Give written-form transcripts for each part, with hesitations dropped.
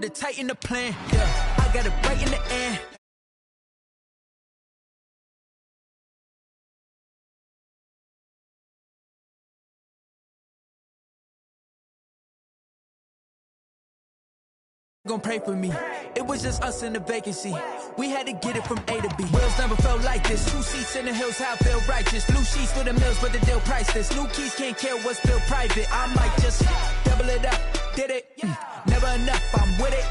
To tighten the plan, yeah, I got it right in the end. Gon' pray for me. It was just us in the vacancy. We had to get it from A to B. Wheels never felt like this. 2 seats in the hills, how I feel righteous. Blue sheets for the mills, but the deal priceless. New keys can't care what's still private. I might just double it up, did it. Never enough, I'm with it.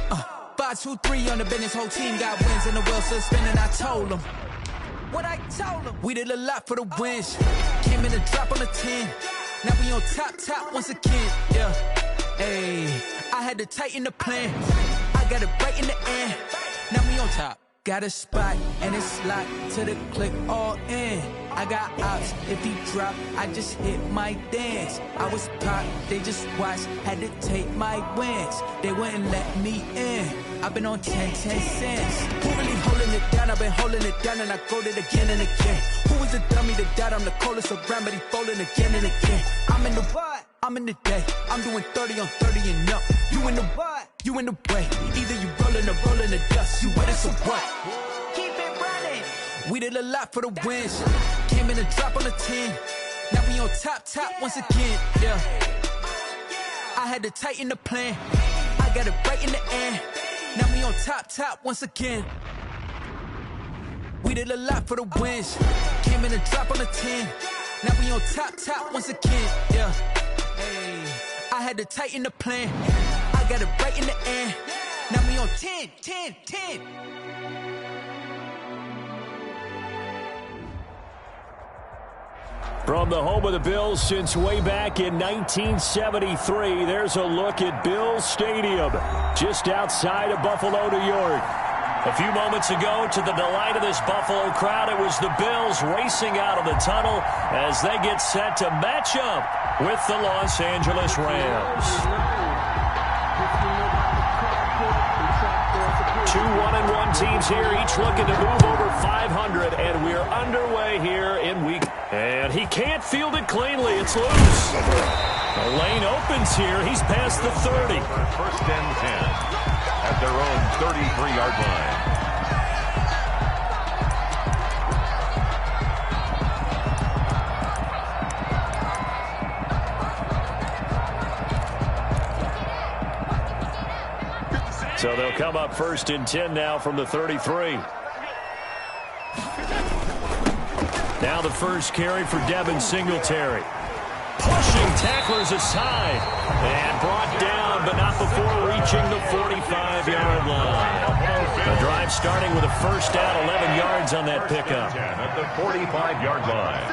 5, 2, 3 on the business. Whole team got wins and the wheels still spinning. I told them what I told them. We did a lot for the wins. Came in a drop on the 10. Now we on top once again. Yeah. Hey, I had to tighten the plan. I got it right in the end. Now we on top. Got a spot and it's locked to the click all in. I got ops, if he drop, I just hit my dance. I was popped, they just watched, had to take my wins. They wouldn't let me in. I've been on 10 cents. Who really holding it down? I've been holding it down and I go it again and again. Who was the dummy that died? I'm the coldest around, but he folding again and again. I'm in the what? I'm in the day. I'm doing 30 on 30 and up. You in the what? You in the way. Either you rolling or rolling the dust. You with us or what? Keep it running. We did a lot for the wins. Came in a drop on the 10. Now we on top once again. Yeah. I had to tighten the plan. I got it right in the end. Now we on top once again. We did a lot for the wins. Came in a drop on the 10. Now we on top once again. Yeah. Hey, I had to tighten the plan. I got it right in the end. Now we on 10. From the home of the Bills since way back in 1973, there's a look at Bills Stadium, just outside of Buffalo, New York. A few moments ago, to the delight of this Buffalo crowd, it was the Bills racing out of the tunnel as they get set to match up with the Los Angeles Rams. 2 1-1 teams here, each looking to move over 500, and we're underway here in week. And he can't field it cleanly. It's loose. The lane opens here. He's past the 30. First and 10 at their own 33-yard line. So they'll come up first and 10 now from the 33. Now the first carry for Devin Singletary. Pushing tacklers aside. And brought down, but not before reaching the 45-yard line. The drive starting with a first down, 11 yards on that pickup. At the 45-yard line.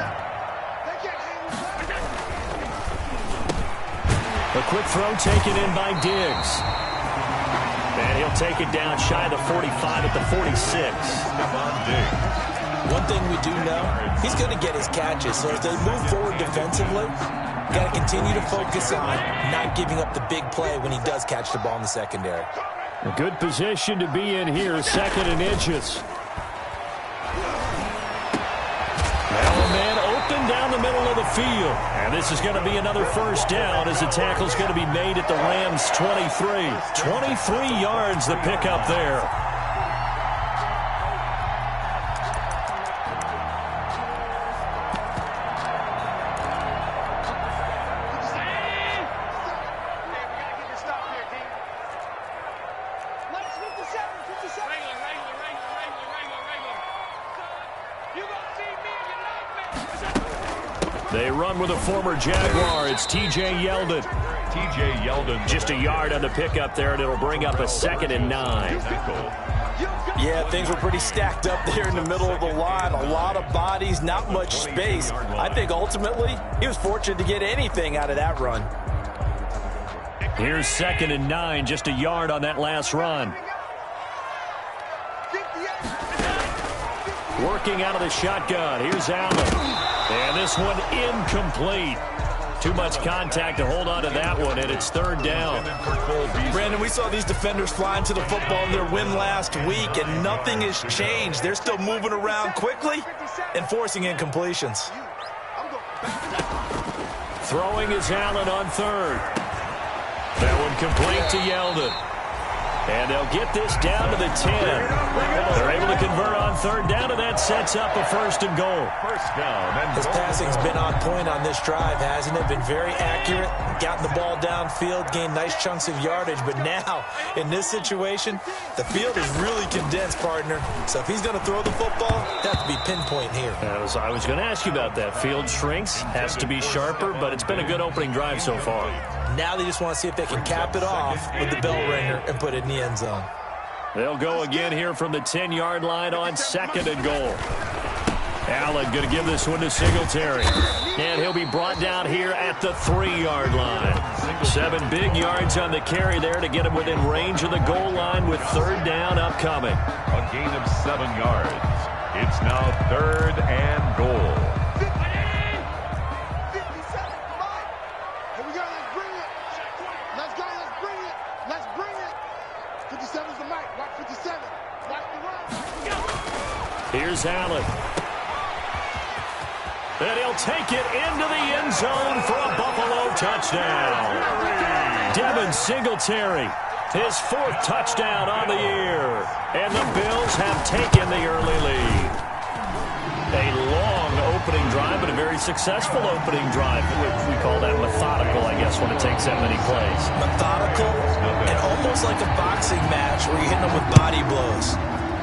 A quick throw taken in by Diggs. And he'll take it down shy of the 45 at the 46. One thing we do know, he's going to get his catches. So as they move forward defensively, got to continue to focus on not giving up the big play when he does catch the ball in the secondary. A good position to be in here, second and inches. Now a man open down the middle of the field. And this is going to be another first down as the tackle's going to be made at the Rams' 23. 23 yards the pickup there. They run with a former Jaguar. It's T.J. Yeldon. T.J. Yeldon. Just a yard on the pickup there, and it'll bring up a 2nd and 9. Yeah, things were pretty stacked up there in the middle of the line. A lot of bodies, not much space. I think ultimately he was fortunate to get anything out of that run. Here's 2nd and 9, just a yard on that last run. Working out of the shotgun. Here's Allen. And this one incomplete. Too much contact to hold on to that one, and it's 3rd down. Brandon, we saw these defenders flying to the football in their win last week, and nothing has changed. They're still moving around quickly and forcing incompletions. Throwing is Allen on 3rd. That one complete to Yeldon. And they'll get this down to the 10. They're able to convert on third down, and that sets up a 1st and goal. First down. His passing's been on point on this drive, hasn't it? Been very accurate, gotten the ball downfield, gained nice chunks of yardage. But now, in this situation, the field is really condensed, partner. So if he's going to throw the football, it has to be pinpoint here. I was going to ask you about that. Field shrinks, has to be sharper, but it's been a good opening drive so far. Now they just want to see if they can cap it off with the bell ringer and put it in the end zone. They'll go again here from the 10-yard line on 2nd and goal. Allen going to give this one to Singletary. And he'll be brought down here at the 3-yard line. 7 big yards on the carry there to get him within range of the goal line with 3rd down upcoming. A gain of 7 yards. It's now 3rd and goal. Here's Allen. And he'll take it into the end zone for a Buffalo touchdown. Devin Singletary, his 4th touchdown on the year. And the Bills have taken the early lead. A long opening drive, but a very successful opening drive. We call that methodical, I guess, when it takes that many plays. Methodical and almost like a boxing match where you're hitting them with body blows.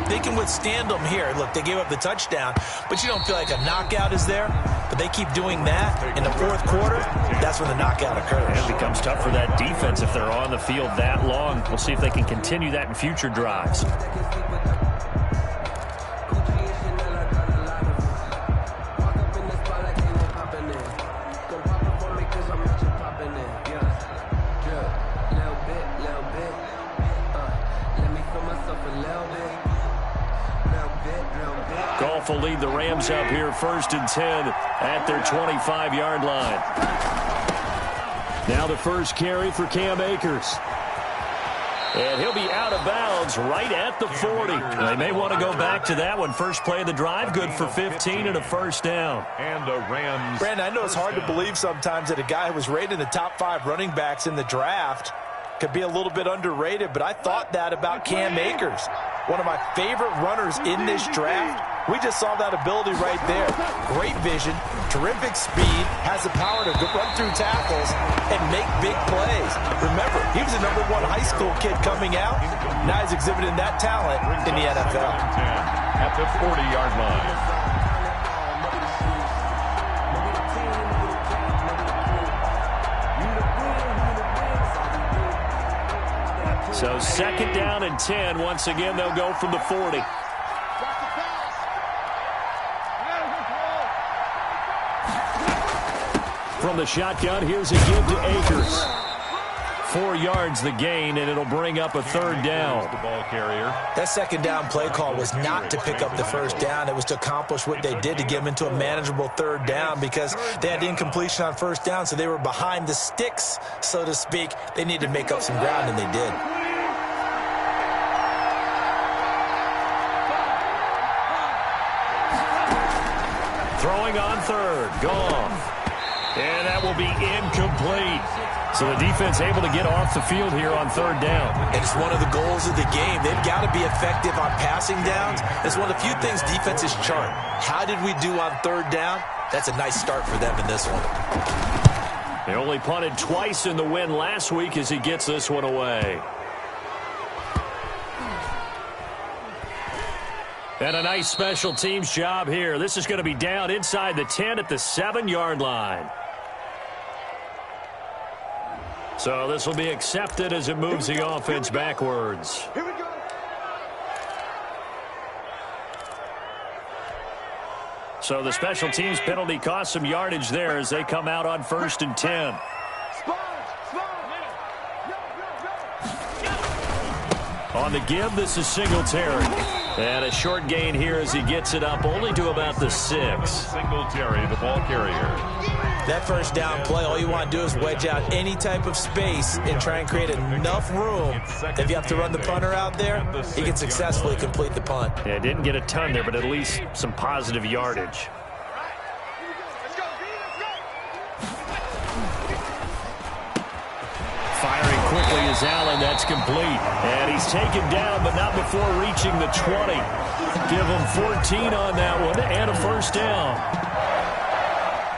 They can withstand them here. Look, they gave up the touchdown, but you don't feel like a knockout is there. But they keep doing that in the 4th quarter. That's when the knockout occurs. It becomes tough for that defense if they're on the field that long. We'll see if they can continue that in future drives. Goff will lead the Rams up here 1st and 10 at their 25-yard line. Now the first carry for Cam Akers. And he'll be out of bounds right at the 40. They may want to go back to that one. First play of the drive, good for 15 and a 1st down. And the Rams. Brandon, I know it's hard to believe sometimes that a guy who was rated in the top 5 running backs in the draft could be a little bit underrated, but I thought that about Cam Akers. One of my favorite runners in this draft. We just saw that ability right there. Great vision, terrific speed, has the power to run through tackles and make big plays. Remember, he was the #1 high school kid coming out. Now he's exhibiting that talent in the NFL. At the 40-yard line. So 2nd down and 10. Once again, they'll go from the 40. From the shotgun, here's a give to Akers. 4 yards the gain, and it'll bring up a 3rd down. The ball carrier. That 2nd down play call was not to pick up the 1st down. It was to accomplish what they did to get them into a manageable 3rd down because they had incompletion on 1st down, so they were behind the sticks, so to speak. They needed to make up some ground, and they did. Throwing on 3rd, Goff. And that will be incomplete. So the defense able to get off the field here on 3rd down. And it's one of the goals of the game. They've got to be effective on passing downs. It's one of the few things defenses chart. How did we do on 3rd down? That's a nice start for them in this one. They only punted twice in the win last week as he gets this one away. And a nice special teams job here. This is going to be down inside the 10 at the 7-yard line. So this will be accepted as it moves the offense backwards. Here we go. So the special teams penalty cost some yardage there as they come out on 1st and 10. On the give, this is Singletary. And a short gain here as he gets it up only to about the 6. Singletary, the ball carrier. That 1st down play, all you want to do is wedge out any type of space and try and create enough room. If you have to run the punter out there, he can successfully complete the punt. Yeah, didn't get a ton there, but at least some positive yardage. Firing quickly quickly as Allen. That's complete. And he's taken down, but not before reaching the 20. Give him 14 on that one and a first down.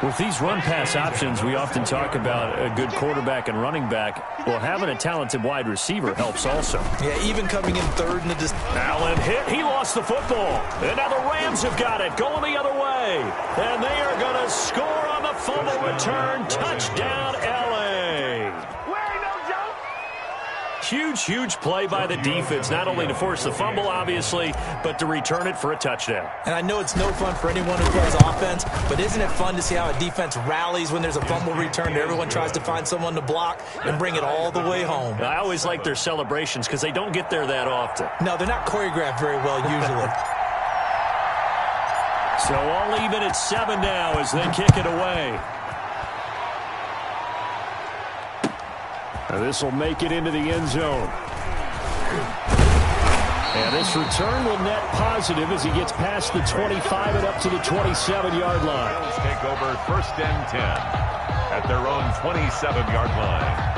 With these run-pass options, we often talk about a good quarterback and running back. Well, having a talented wide receiver helps also. Yeah, even coming in third in the distance. Allen hit. He lost the football. And now the Rams have got it, going the other way. And they are going to score on the fumble return. Touchdown, L.A. Huge, huge play by the defense, not only to force the fumble, obviously, but to return it for a touchdown. And I know it's no fun for anyone who plays offense, but isn't it fun to see how a defense rallies when there's a fumble return? Everyone tries to find someone to block and bring it all the way home. I always like their celebrations because they don't get there that often. No, they're not choreographed very well usually. So all even at 7 now as they kick it away. This will make it into the end zone. And this return will net positive as he gets past the 25 and up to the 27-yard line. Bills take over 1st and 10 at their own 27-yard line.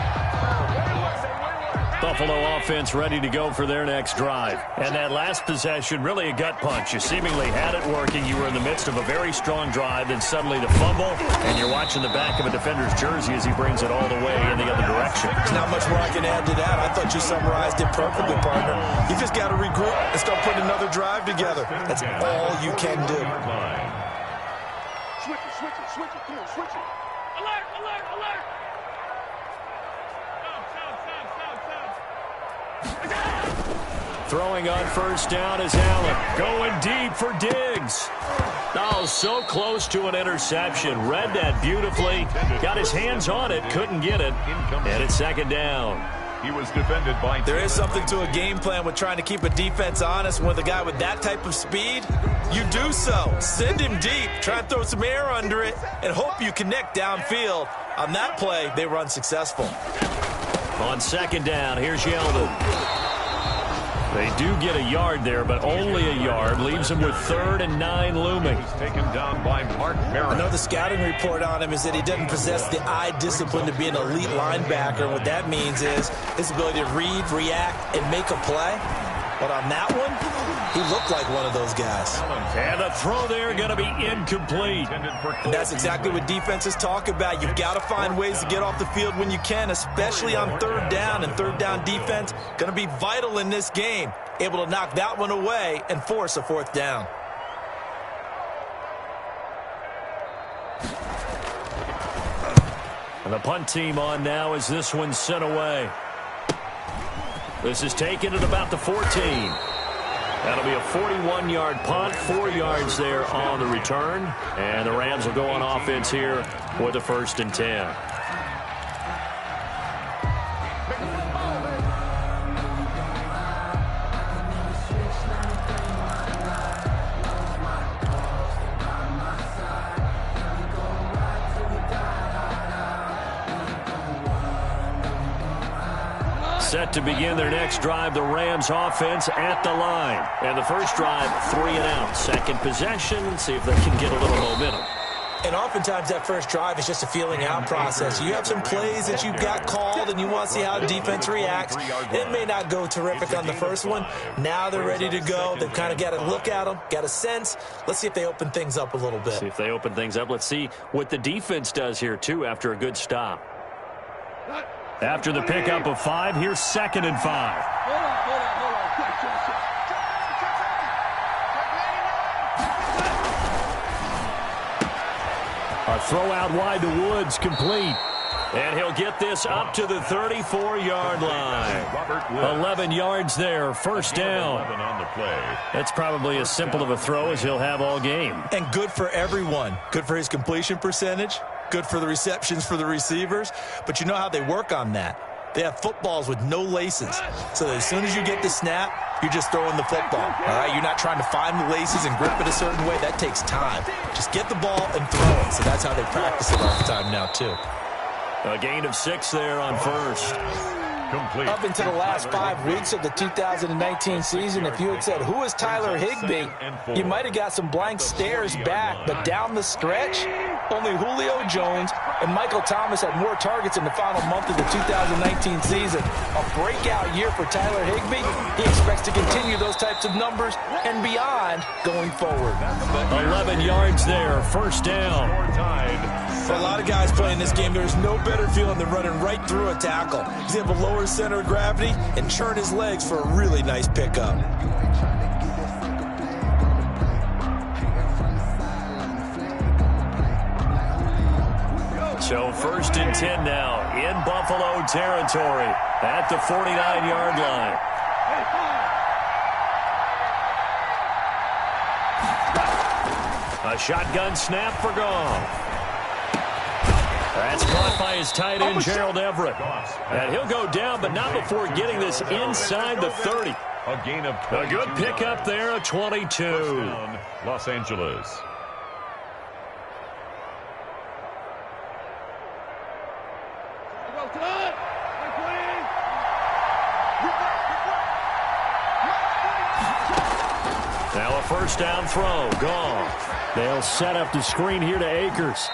Buffalo offense ready to go for their next drive. And that last possession, really a gut punch. You seemingly had it working. You were in the midst of a very strong drive, then suddenly the fumble, and you're watching the back of a defender's jersey as he brings it all the way in the other direction. There's not much more I can add to that. I thought you summarized it perfectly, partner. You just got to regroup and start putting another drive together. That's all you can do. Switch it. Come on, switch it. Alert. Throwing on first down is Allen. Going deep for Diggs. Oh, so close to an interception. Read that beautifully. Got his hands on it. Couldn't get it. And it's 2nd down. He was defended by... There is something to a game plan with trying to keep a defense honest. With a guy with that type of speed, you do so. Send him deep. Try and throw some air under it and hope you connect downfield. On that play, they were unsuccessful. On 2nd down, here's Yeldon. They do get a yard there, but only a yard. Leaves them with 3rd and 9 looming. He's taken down by Mark Barron. I know the scouting report on him is that he doesn't possess the eye discipline to be an elite linebacker. And what that means is his ability to read, react, and make a play. But on that one, he looked like one of those guys. And the throw there going to be incomplete. And that's exactly what defenses talk about. You've got to find ways to get off the field when you can, especially on 3rd down. And 3rd down defense going to be vital in this game. Able to knock that one away and force a 4th down. And the punt team on now as this one's sent away. This is taken at about the 14. That'll be a 41-yard punt, 4 yards there on the return. And the Rams will go on offense here with the 1st and 10. Set to begin their next drive, the Rams offense at the line. And the first drive, 3 and out. Second possession, see if they can get a little momentum. And oftentimes that first drive is just a feeling out process. You have some plays that you've got called and you want to see how the defense reacts. It may not go terrific on the first one. Now they're ready to go. They've kind of got to look at them, got a sense. Let's see if they open things up a little bit. See if they open things up. Let's see what the defense does here, too, after a good stop. After the pickup of 5, here's 2nd and 5. A throw out wide to Woods, complete. And he'll get this up to the 34-yard line. 11 yards there, 1st down. That's probably as simple of a throw as he'll have all game. And good for everyone. Good for his completion percentage. Good for the receptions for the receivers. But you know how they work on that. They have footballs with no laces. So that as soon as you get the snap, you're just throwing the football. All right, you're not trying to find the laces and grip it a certain way. That takes time. Just get the ball and throw it. So that's how they practice it all the time now, too. A gain of 6 there on first. Complete. Up into the last 5 weeks of the 2019 season, if you had said, who is Tyler Higbee, you might have got some blank stares back. But down the stretch, Only Julio Jones and Michael Thomas had more targets in the final month of the 2019 season. A breakout year for Tyler Higbee. He expects to continue those types of numbers and beyond going forward. 11 yards there, first down. For a lot of guys playing this game, there's no better feeling than running right through a tackle. He's able to lower his center of gravity and churn his legs for a really nice pickup. So first and 10 now in Buffalo territory at the 49-yard line. A shotgun snap for Goff. That's caught by his tight end, Gerald Everett. And he'll go down, but not before getting this inside the 30. A gain of A good pickup there, a 22. Los Angeles. Now a first down throw. Goff. They'll set up the screen here to Akers.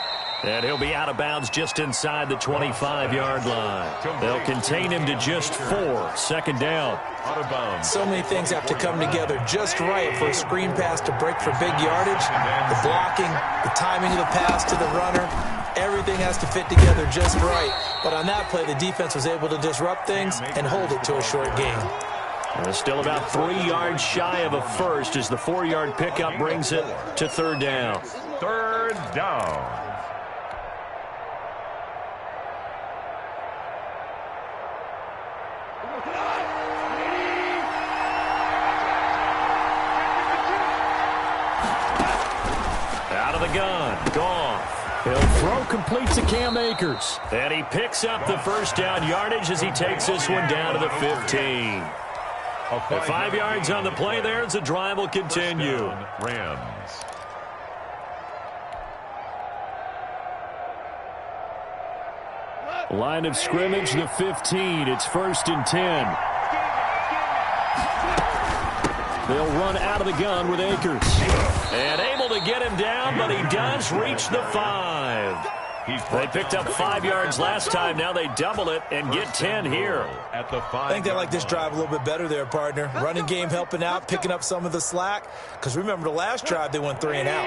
And he'll be out of bounds just inside the 25-yard line. They'll contain him to just 4. Second down. Out of bounds. So many things have to come together just right for a screen pass to break for big yardage. The blocking, the timing of the pass to the runner, everything has to fit together just right. But on that play, the defense was able to disrupt things and hold it to a short gain. They're still about 3 yards shy of a first as the 4-yard pickup brings it to third down. Third down. Out of the gun, Goff. He'll throw complete to Cam Akers. And he picks up the first down yardage as he takes this one down to the 15. The 5 yards on the play there as the drive will continue. Rams. Line of scrimmage, the 15. It's first and 10. They'll run out of the gun with Akers. And able to get him down, but he does reach the 5. They picked up 5 yards last time. Now they double it and get 10 here. At the 5. I think they like this drive a little bit better there, partner. Running game helping out, picking up some of the slack. Because remember, the last drive, they went 3 and out.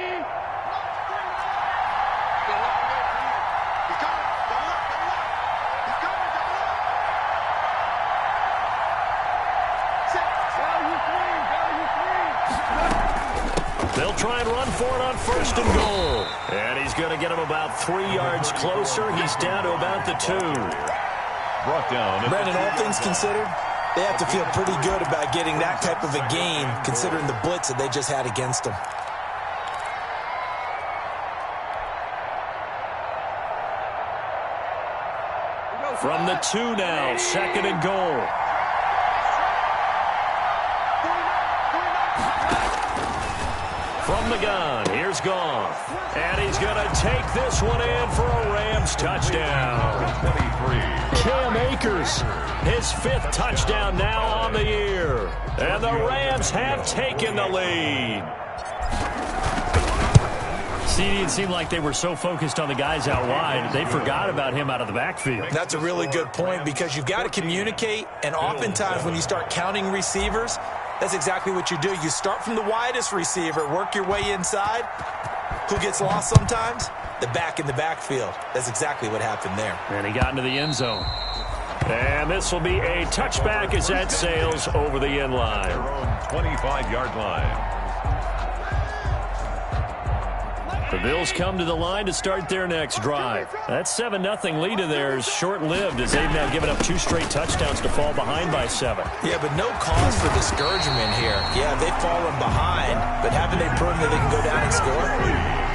They'll try and run for it on first and goal. And he's going to get him about 3 yards closer. He's down to about the 2. Brought down. Brandon, all things considered, they have to feel pretty good about getting that type of a gain, considering the blitz that they just had against them. From the 2 now, second and goal. From the gun, here's Goff. And he's going to take this one in for a Rams touchdown. 23. Cam Akers, his 5th touchdown now on the year. And the Rams have taken the lead. It seemed like they were so focused on the guys out wide, they forgot about him out of the backfield. That's a really good point because you've got to communicate, and oftentimes when you start counting receivers, that's exactly what you do. You start from the widest receiver, work your way inside. Who gets lost sometimes? The back in the backfield. That's exactly what happened there. And he got into the end zone. And this will be a touchback as that sails over the end line. 25-yard line. The Bills come to the line to start their next drive. That 7-0 lead of theirs short-lived as they've now given up 2 straight touchdowns to fall behind by 7. Yeah, but no cause for discouragement here. Yeah, they've fallen behind, but haven't they proven that they can go down and score?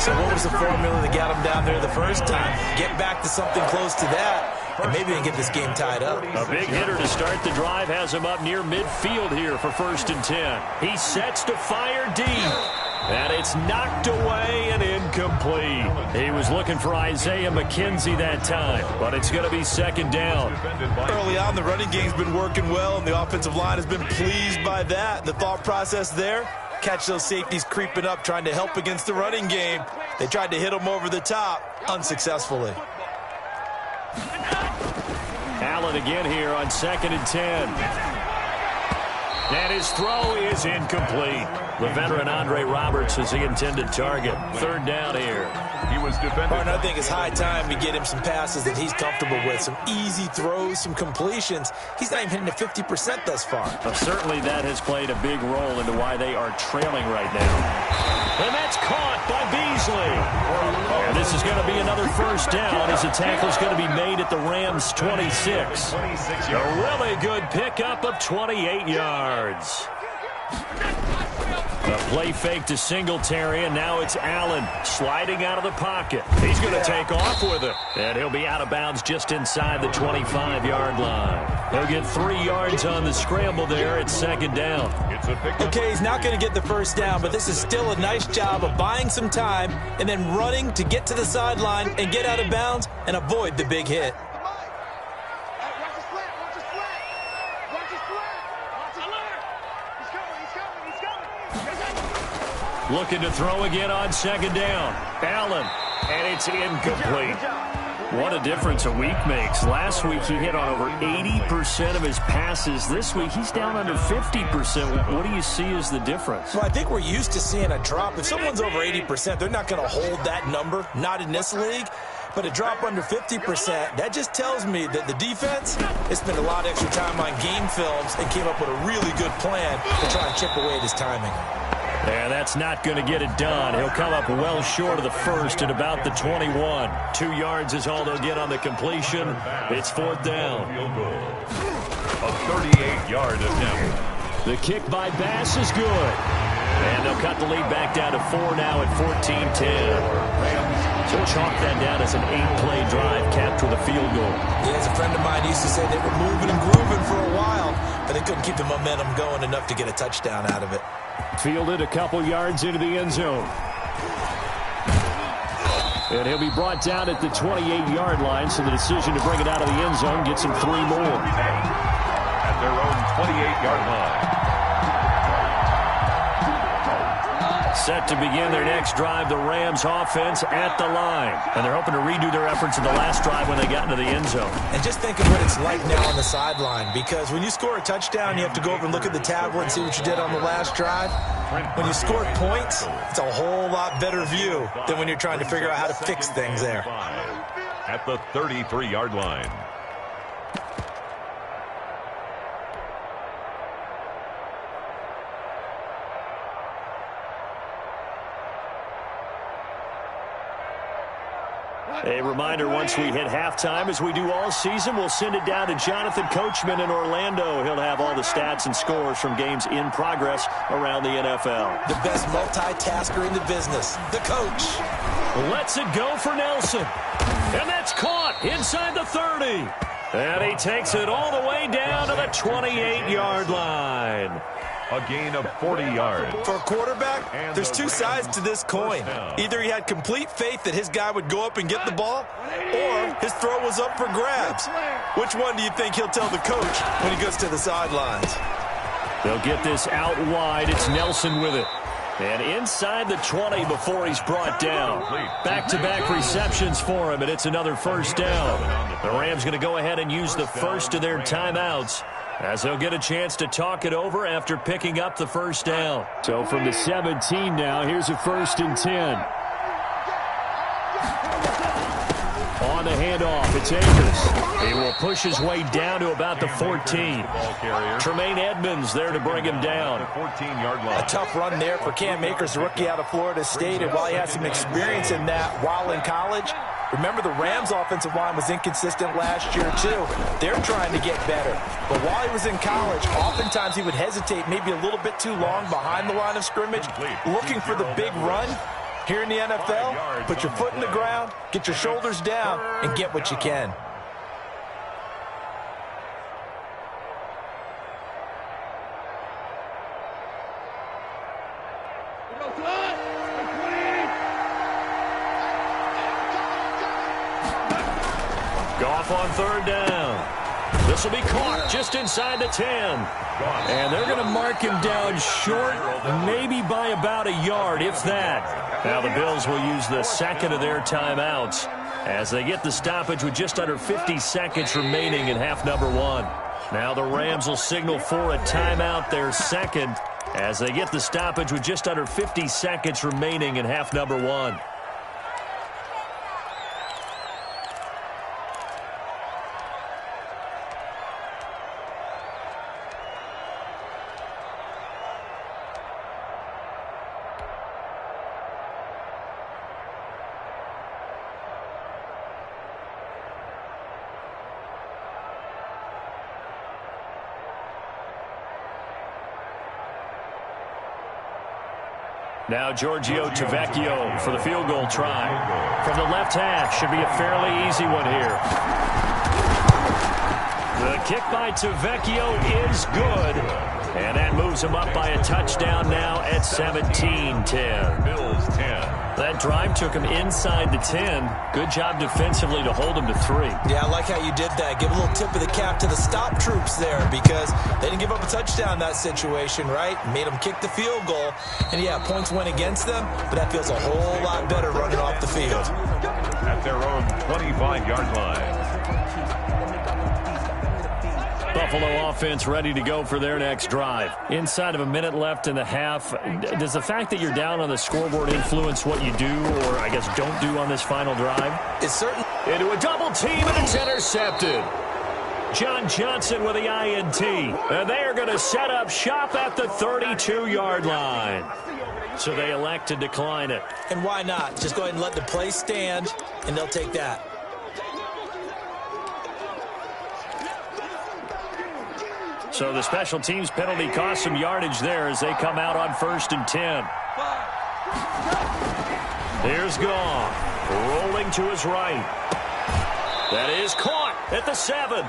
So what was the formula that got them down there the first time? Get back to something close to that, and maybe they can get this game tied up. A big hitter to start the drive has him up near midfield here for first and 10. He sets to fire deep. And it's knocked away and incomplete. He was looking for Isaiah McKenzie that time, but it's going to be second down. Early on, the running game's been working well, and the offensive line has been pleased by that. The thought process there, catch those safeties creeping up, trying to help against the running game. They tried to hit him over the top, unsuccessfully. Allen again here on 2nd and 10. And his throw is incomplete. The veteran Andre Roberts is the intended target. 3rd down here. He was defended. I think it's high time we get him some passes that he's comfortable with. Some easy throws, some completions. He's not even hitting at 50% thus far. Certainly that has played a big role into why they are trailing right now. And that's caught by Beasley. And this is going to be another 1st down as the tackle is going to be made at the Rams' 26. A really good pickup of 28 yards. A play fake to Singletary, and now it's Allen sliding out of the pocket. He's going to take off with it, and he'll be out of bounds just inside the 25-yard line. He'll get 3 yards on the scramble there at 2nd down. Okay, he's not going to get the 1st down, but this is still a nice job of buying some time and then running to get to the sideline and get out of bounds and avoid the big hit. Looking to throw again on 2nd down. Allen, and it's incomplete. What a difference a week makes. Last week he hit on over 80% of his passes. This week he's down under 50%. What do you see as the difference? Well, I think we're used to seeing a drop. If someone's over 80%, they're not going to hold that number, not in this league. But a drop under 50%, that just tells me that the defense has spent a lot of extra time on game films and came up with a really good plan to try and chip away at his timing. And that's not going to get it done. He'll come up well short of the 1st at about the 21. 2 yards is all they'll get on the completion. It's 4th down. A 38-yard attempt. The kick by Bass is good. And they'll cut the lead back down to 4 now at 14-10. So chalk that down as an 8-play drive capped with a field goal. Yeah, as a friend of mine used to say, they were moving and grooving for a while, but they couldn't keep the momentum going enough to get a touchdown out of it. Fielded a couple yards into the end zone. And he'll be brought down at the 28-yard line, so the decision to bring it out of the end zone gets him 3 more. At their own 28-yard line. Set to begin their next drive, the Rams offense at the line. And they're hoping to redo their efforts in the last drive when they got into the end zone. And just think of what it's like now on the sideline, because when you score a touchdown, you have to go over and look at the tablet and see what you did on the last drive. When you score points, it's a whole lot better view than when you're trying to figure out how to fix things there. At the 33-yard line. A reminder, once we hit halftime, as we do all season, we'll send it down to Jonathan Coachman in Orlando. He'll have all the stats and scores from games in progress around the NFL. The best multitasker in the business, the coach. Lets it go for Nelson. And that's caught inside the 30. And he takes it all the way down to the 28-yard line. A gain of 40 yards. For a quarterback, there's 2 sides to this coin. Either he had complete faith that his guy would go up and get the ball, or his throw was up for grabs. Which one do you think he'll tell the coach when he goes to the sidelines? They'll get this out wide. It's Nelson with it. And inside the 20 before he's brought down. Back-to-back receptions for him, and it's another 1st down. The Rams going to go ahead and use the first of their timeouts, as they'll get a chance to talk it over after picking up the 1st down. So from the 17 now, here's a 1st and 10. On the handoff, it's Akers. He will push his way down to about the 14. Tremaine Edmonds there to bring him down. 14-yard line. A tough run there for Cam Akers, the rookie out of Florida State. And while he had some experience in that while in college, remember the Rams' offensive line was inconsistent last year, too. They're trying to get better. But while he was in college, oftentimes he would hesitate maybe a little bit too long behind the line of scrimmage, looking for the big run. Here in the NFL, put your foot in the ground, get your shoulders down, and get what you can. Goff on 3rd down. This will be caught just inside the 10. And they're going to mark him down short, maybe by about a yard, if that. Now the Bills will use the second of their timeouts as they get the stoppage with just under 50 seconds remaining in half number one. Now the Rams will signal for a timeout, their second, as they get the stoppage with just under 50 seconds remaining in half number one. Now Giorgio Tavecchio for the field goal try. From the left half, should be a fairly easy one here. The kick by Tavecchio is good. And that moves him up by a touchdown now at 17-10. Bills 10. That drive took him inside the 10. Good job defensively to hold him to 3. Yeah, I like how you did that. Give a little tip of the cap to the stop troops there because they didn't give up a touchdown in that situation, right? Made them kick the field goal. And, yeah, points went against them, but that feels a whole lot better running off the field. At their own 25-yard line. Buffalo offense ready to go for their next drive. Inside of a minute left in the half, does the fact that you're down on the scoreboard influence what you do or, I guess, don't do on this final drive? It's certain. Into a double team, and it's intercepted. John Johnson with the INT. And they are going to set up shop at the 32-yard line. So they elect to decline it. And why not? Just go ahead and let the play stand, and they'll take that. So the special teams penalty cost some yardage there as they come out on 1st and 10. Here's Goff, rolling to his right. That is caught at the 7.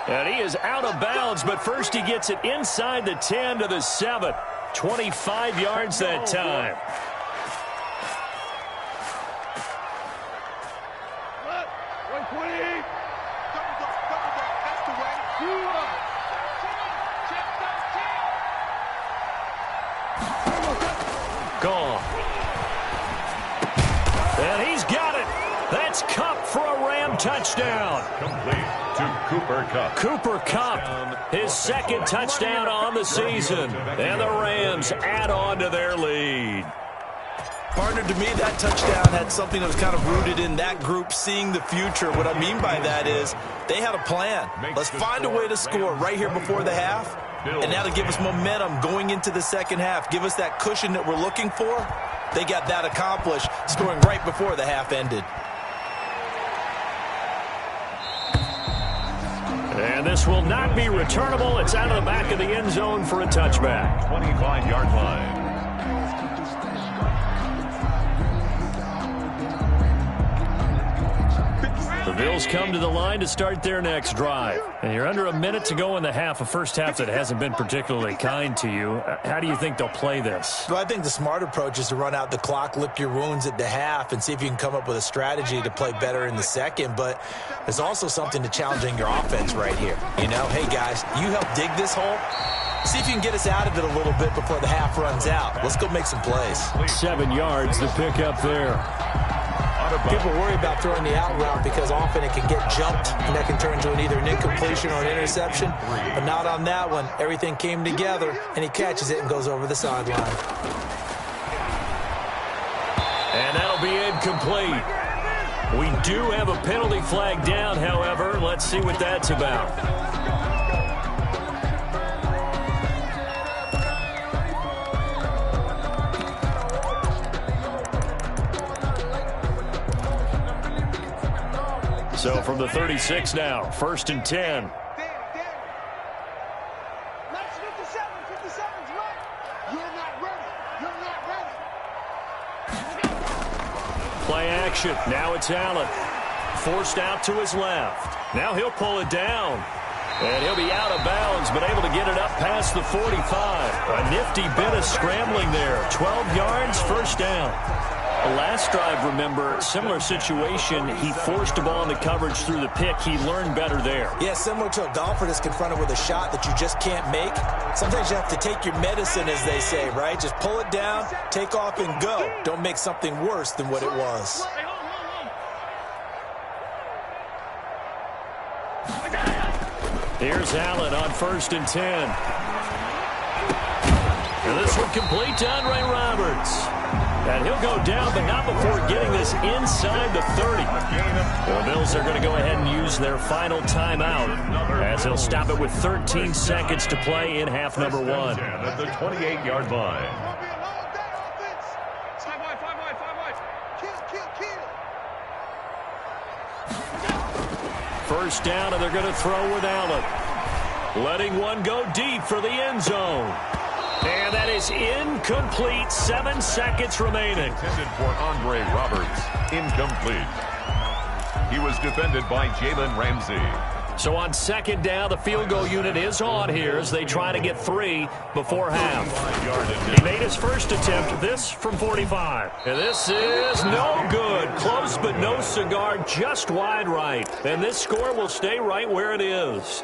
And he is out of bounds, but first he gets it inside the 10 to the 7. 25 yards that time. Goff. And he's got it. That's Kupp for a Ram touchdown. Complete to Cooper Kupp. Cooper Kupp, his second touchdown on the season. And the Rams add on to their lead. Partner, to me, that touchdown had something that was kind of rooted in that group seeing the future. What I mean by that is they had a plan. Let's find a way to score right here before the half. And now to give us momentum going into the second half, give us that cushion that we're looking for. They got that accomplished, scoring right before the half ended. And this will not be returnable. It's out of the back of the end zone for a touchback. 25-yard line. The Bills come to the line to start their next drive. And you're under a minute to go in the half, a first half that hasn't been particularly kind to you. How do you think they'll play this? Well, I think the smart approach is to run out the clock, lick your wounds at the half, and see if you can come up with a strategy to play better in the second. But there's also something to challenging your offense right here. You know, hey, guys, you help dig this hole. See if you can get us out of it a little bit before the half runs out. Let's go make some plays. 7 yards, the pickup there. People worry about throwing the out route because often it can get jumped, and that can turn into either an incompletion or an interception. But not on that one. Everything came together, and he catches it and goes over the sideline. And that'll be incomplete. We do have a penalty flag down, however. Let's see what that's about. So from the 36 now, 1st and 10. Play action. Now it's Allen. Forced out to his left. Now he'll pull it down. And he'll be out of bounds, but able to get it up past the 45. A nifty bit of scrambling there. 12 yards, first down. Last drive, remember, similar situation. He forced a ball into coverage through the pick. He learned better there. Yeah, similar to a golfer that's confronted with a shot that you just can't make. Sometimes you have to take your medicine, as they say, right? Just pull it down, take off, and go. Don't make something worse than what it was. Here's Allen on 1st and 10. And this one complete to Andre Roberts. And he'll go down, but not before getting this inside the 30. The Bills are going to go ahead and use their final timeout as they'll stop it with 13 seconds to play in half number 1. At the 28-yard line. First down, and they're going to throw with Allen. Letting one go deep for the end zone. And that is incomplete. 7 seconds remaining. Intended for Andre Roberts. Incomplete. He was defended by Jalen Ramsey. So on 2nd down, the field goal unit is on here as they try to get 3 before half. He made his first attempt, this from 45. And this is no good. Close but no cigar, just wide right. And this score will stay right where it is.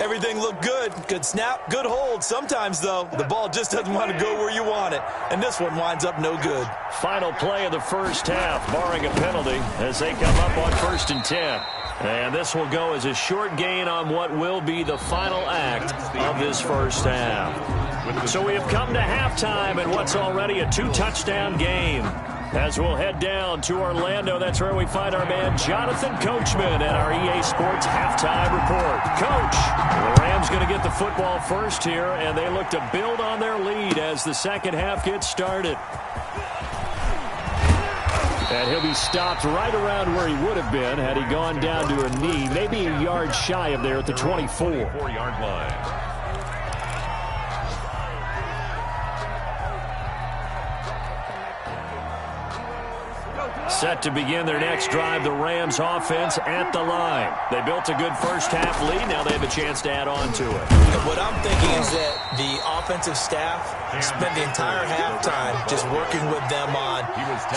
Everything looked good. Good snap, good hold. Sometimes, though, the ball just doesn't want to go where you want it. And this one winds up no good. Final play of the first half, barring a penalty, as they come up on 1st and 10. And this will go as a short gain on what will be the final act of this first half. So we have come to halftime in what's already a 2-touchdown game. As we'll head down to Orlando, that's where we find our man Jonathan Coachman at our EA Sports Halftime Report. Coach, the Rams going to get the football first here, and they look to build on their lead as the second half gets started. And he'll be stopped right around where he would have been had he gone down to a knee, maybe a yard shy of there at the 24. 4-yard line. Set to begin their next drive, the Rams offense at the line. They built a good first half lead. Now they have a chance to add on to it. What I'm thinking is that the offensive staff spent the entire halftime just working with them on,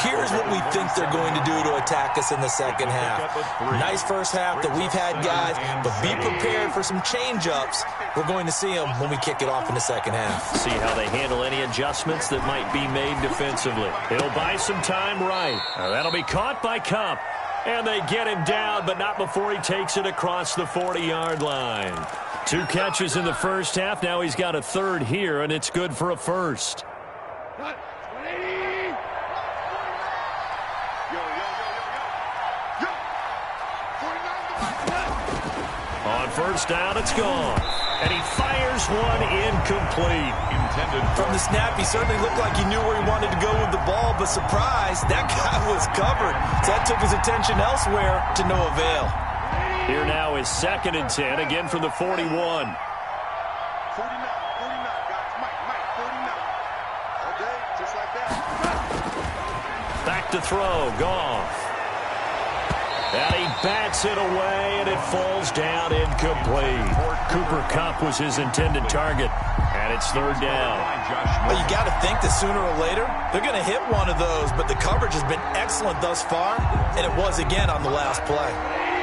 here's what we think they're going to do to attack us in the second half. Nice first half that we've had, guys, but be prepared for some change-ups. We're going to see them when we kick it off in the second half. See how they handle any adjustments that might be made defensively. He'll buy some time right. That'll be caught by Kupp. And they get him down, but not before he takes it across the 40-yard line. 2 catches in the first half. Now he's got a third here, and it's good for a first. On first down, it's gone. And he fires one incomplete. From the snap, he certainly looked like he knew where he wanted to go with the ball, but surprise, that guy was covered. So that took his attention elsewhere to no avail. Here now is 2nd and 10, again from the 41. 49, guys. Mike, 49. Okay, just like that. Back to throw, Goff. And he bats it away, and it falls down incomplete. Cooper Kupp was his intended target, and it's 3rd down. Well, you got to think that sooner or later they're going to hit one of those, but the coverage has been excellent thus far, and it was again on the last play.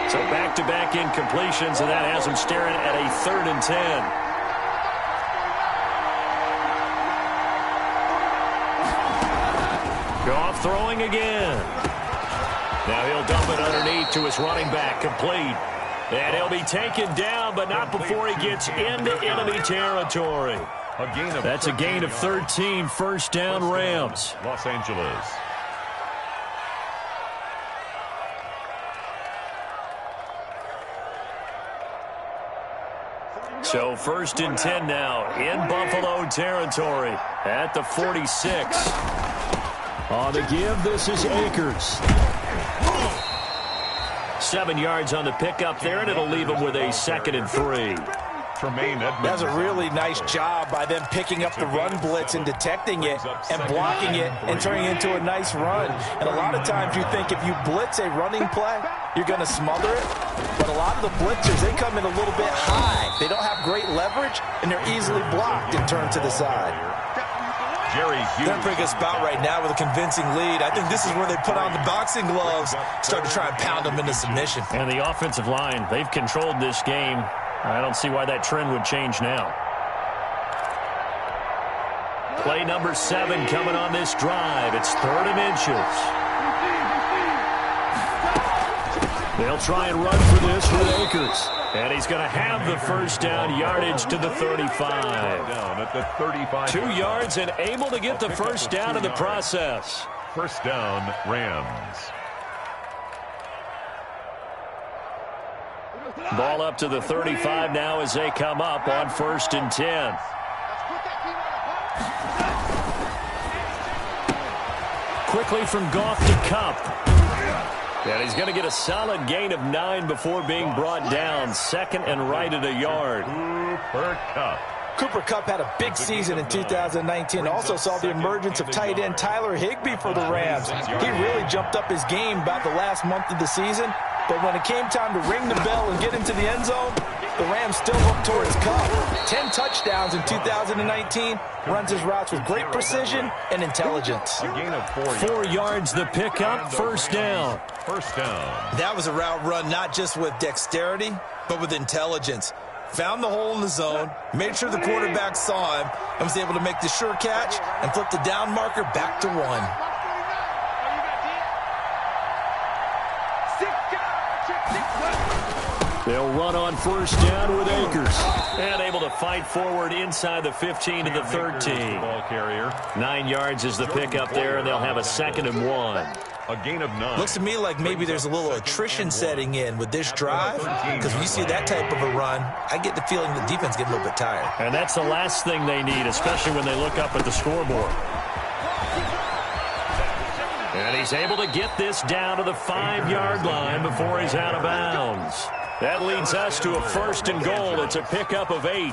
So back-to-back incompletions, and that has him staring at a 3rd and 10. Goff throwing again. Now he'll dump it underneath to his running back, complete. And he'll be taken down, but not before he gets into enemy territory. That's a gain of 13, 1st down Rams. Los Angeles. So 1st and 10 now in Buffalo territory at the 46. On the give, this is Akers. 7 yards on the pickup there, and it'll leave him with a 2nd and 3. That's a really nice job by them picking up the run blitz and detecting it and blocking it and turning it into a nice run. And a lot of times you think if you blitz a running play, you're going to smother it. But a lot of the blitzers, they come in a little bit high. They don't have great leverage, and they're easily blocked and turned to the side. Jerry Hughes. They're in a pretty good spot right now with a convincing lead. I think this is where they put on the boxing gloves, start to try and pound them into submission. And the offensive line, they've controlled this game. I don't see why that trend would change now. Play number 7 coming on this drive. It's 3rd and inches. They'll try and run for this with Akers. And he's going to have the first down, yardage to the 35. Down at the 35. 2 yards and able to get the first down in the process. First down, Rams. Ball up to the 35 now as they come up on 1st and 10. Quickly from Goff to Kupp. And he's going to get a solid gain of 9 before being brought down. 2nd and right at a yard. Cooper Kupp had a big season in 2019. Also saw the emergence of tight end Tyler Higbee for the Rams. He really jumped up his game about the last month of the season. But when it came time to ring the bell and get into the end zone, the Rams still look towards Kupp. 10 touchdowns in 2019. Runs his routes with great precision and intelligence. A gain of 4 yards the pickup, first down. First down. That was a route run not just with dexterity, but with intelligence. Found the hole in the zone, made sure the quarterback saw him, and was able to make the sure catch and flip the down marker back to 1. They'll run on first down with Akers. And able to fight forward inside the 15 to the 13. Ball carrier. 9 yards is the pickup there, and they'll have a 2nd and 1. A gain of 9. Looks to me like maybe there's a little attrition setting in with this drive, because when you see that type of a run, I get the feeling the defense getting a little bit tired. And that's the last thing they need, especially when they look up at the scoreboard. And he's able to get this down to the 5-yard line before he's out of bounds. That leads us to a 1st and goal. It's a pickup of 8.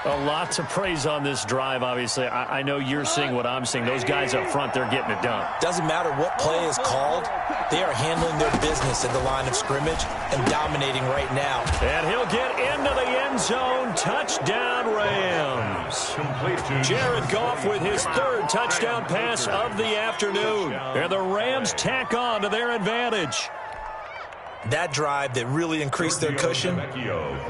A lot to praise on this drive, obviously. I know you're seeing what I'm seeing. Those guys up front, they're getting it done. Doesn't matter what play is called. They are handling their business at the line of scrimmage and dominating right now. And he'll get into the end zone. Touchdown, Rams. Jared Goff with his 3rd touchdown pass of the afternoon. And the Rams tack on to their advantage. That drive that really increased their cushion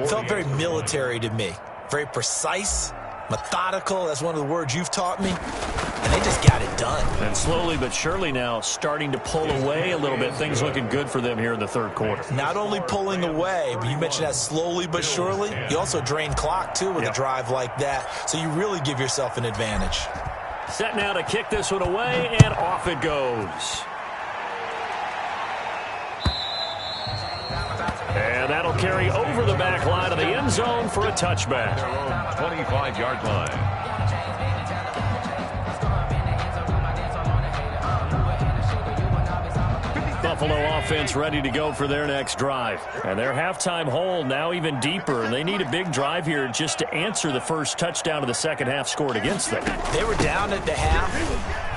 felt very military to me. Very precise, methodical. That's one of the words you've taught me. And they just got it done. And slowly but surely now starting to pull away a little bit. Things looking good for them here in the 3rd quarter. Not only pulling away, but you mentioned that slowly but surely. You also drain clock, too, with a drive like that. So you really give yourself an advantage. Set now to kick this one away, and off it goes. And that'll carry over the back line of the end zone for a touchback. 25-yard line. Buffalo offense ready to go for their next drive. And their halftime hole now even deeper. And they need a big drive here just to answer the first touchdown of the second half scored against them. They were down at the half.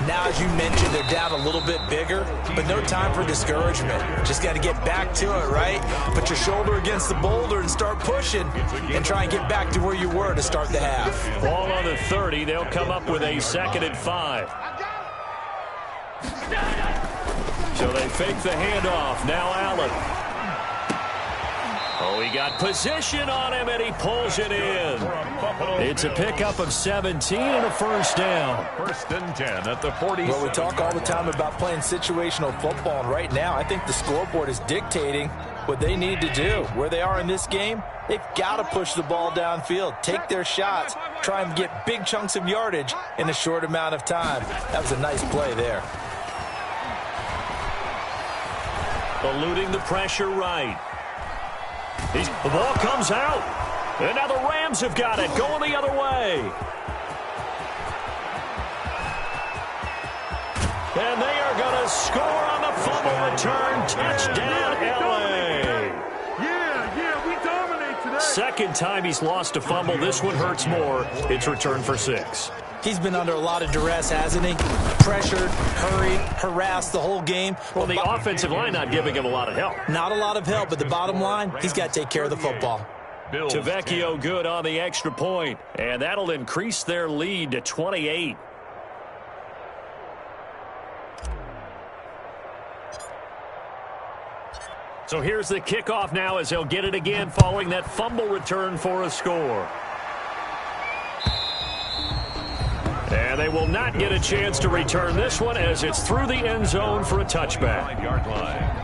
Now, as you mentioned, they're down a little bit bigger, but no time for discouragement. Just got to get back to it, right? Put your shoulder against the boulder and start pushing and try and get back to where you were to start the half. Ball on the 30. They'll come up with a 2nd and 5. So they fake the handoff. Now Allen. Oh, he got position on him, and he pulls it in. It's a pickup of 17 and a first down. 1st and 10 at the 40. Well, we talk all the time about playing situational football, and right now I think the scoreboard is dictating what they need to do. Where they are in this game, they've got to push the ball downfield, take their shots, try and get big chunks of yardage in a short amount of time. That was a nice play there. Eluding the pressure right. The ball comes out. And now the Rams have got it. Going the other way. And they are going to score on the fumble return. Touchdown, L.A. Yeah, we dominate today. 2nd time he's lost a fumble. This one hurts more. It's returned for 6. He's been under a lot of duress, hasn't he? Pressured, hurried, harassed the whole game. Well, the offensive line not giving him a lot of help. Not a lot of help, but the bottom line, he's got to take care of the football. Tavecchio good on the extra point, and that'll increase their lead to 28. So here's the kickoff now as he'll get it again following that fumble return for a score. And they will not get a chance to return this one as it's through the end zone for a touchback. 5-yard line.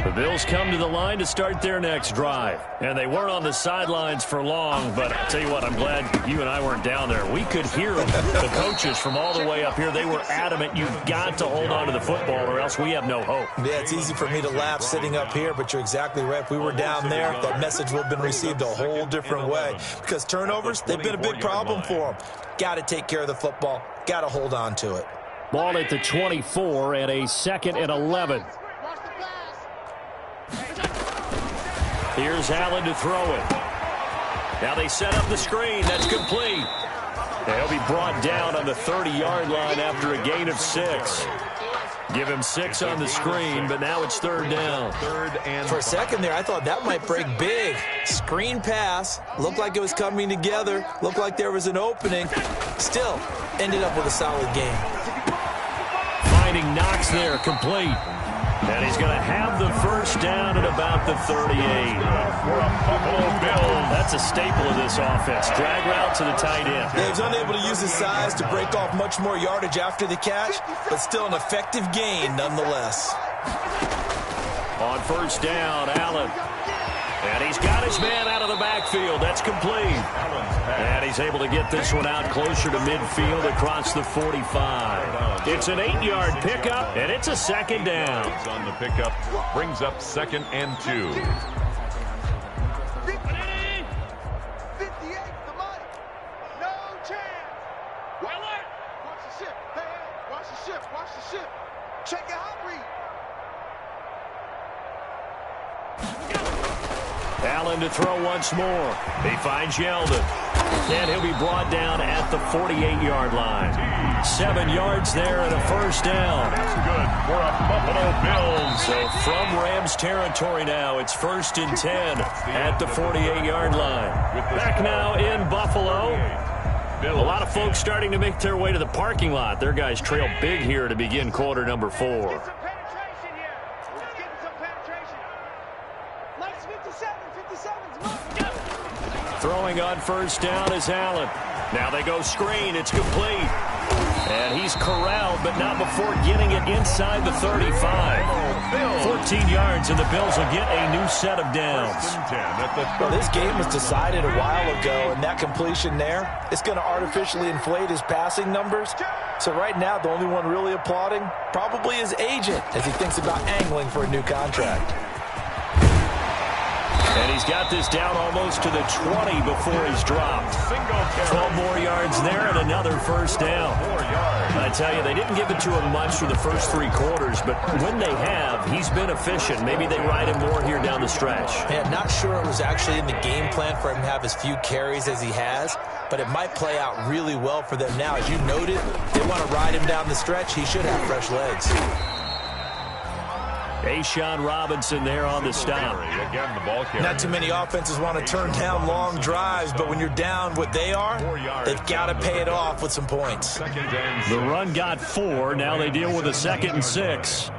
The Bills come to the line to start their next drive. And they weren't on the sidelines for long, but I'll tell you what, I'm glad you and I weren't down there. We could hear them. The coaches from all the way up here, they were adamant, you've got to hold on to the football or else we have no hope. Yeah, it's easy for me to laugh sitting up here, but you're exactly right. If we were down there, that message would have been received a whole different way. Because turnovers, they've been a big problem for them. Got to take care of the football. Got to hold on to it. Ball at the 24 and a 2nd and 11. Here's Allen to throw it. Now they set up the screen. That's complete. He'll be brought down on the 30-yard line after a gain of 6. Give him 6 on the screen, but now it's 3rd down. For a second there, I thought that might break big. Screen pass. Looked like it was coming together. Looked like there was an opening. Still, ended up with a solid game. Finding Knox there, complete. And he's going to have the first down at about the 38. That's a staple of this offense. Drag route to the tight end. Yeah, he was unable to use his size to break off much more yardage after the catch, but still an effective gain nonetheless. On first down, Allen. And he's got his man out of the backfield. That's complete. And he's able to get this one out closer to midfield across the 45. It's an 8-yard pickup, and it's a 2nd down. On the pickup, brings up 2nd and 2. 58 the money. No chance. Watch the ship. Hey, watch the ship. Watch the ship. Check your hot read. Allen to throw once more. He finds Yeldon. And he'll be brought down at the 48-yard line. 7 yards there and a first down. That's good for a Buffalo Bills. So from Rams territory now, it's 1st and 10 at the 48-yard line. Back now in Buffalo. A lot of folks starting to make their way to the parking lot. Their guys trail big here to begin quarter number 4. Throwing on first down is Allen. Now they go screen. It's complete. And he's corralled, but not before getting it inside the 35. 14 yards, and the Bills will get a new set of downs. Well, this game was decided a while ago, and that completion there, it's going to artificially inflate his passing numbers. So right now, the only one really applauding probably his agent as he thinks about angling for a new contract. And he's got this down almost to the 20 before he's dropped. 12 more yards there and another first down. I tell you, they didn't give it to him much through the first 3 quarters, but when they have, he's been efficient. Maybe they ride him more here down the stretch. Man, not sure it was actually in the game plan for him to have as few carries as he has, but it might play out really well for them now. As you noted, they want to ride him down the stretch. He should have fresh legs. A'Shawn Robinson there on the stop. Again, the ball carrier. Not too many offenses want to turn down long drives, but when you're down what they are, they've got to pay it off with some points. The run got 4. Now they deal with a 2nd and 6.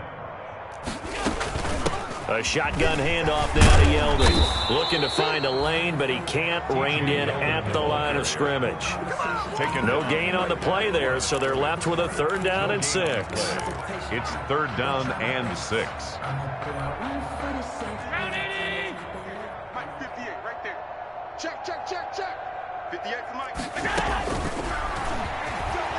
A shotgun handoff now to Yeldon. Looking to find a lane, but he can't. Reined in at the line of scrimmage. No gain on the play there, so they're left with a 3rd down and 6. It's 3rd down and 6. Mike, 58 right there. Check. 58 for Mike.